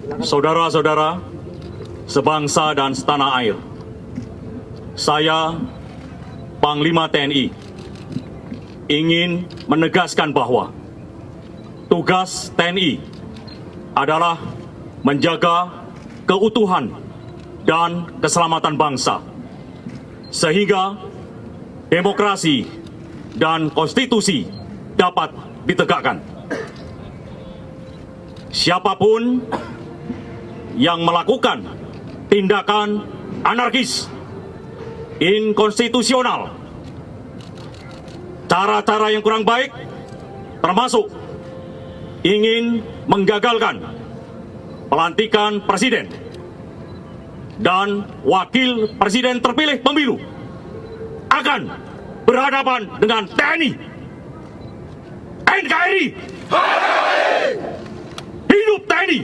Saudara-saudara, sebangsa dan setanah air, saya, Panglima TNI, ingin menegaskan bahwa tugas TNI adalah menjaga keutuhan dan keselamatan bangsa, sehingga demokrasi dan konstitusi dapat ditegakkan. Siapapun yang melakukan tindakan anarkis, inkonstitusional, cara-cara yang kurang baik, termasuk ingin menggagalkan pelantikan presiden dan wakil presiden terpilih pemilu, akan berhadapan dengan TNI, NKRI. Hidup TNI!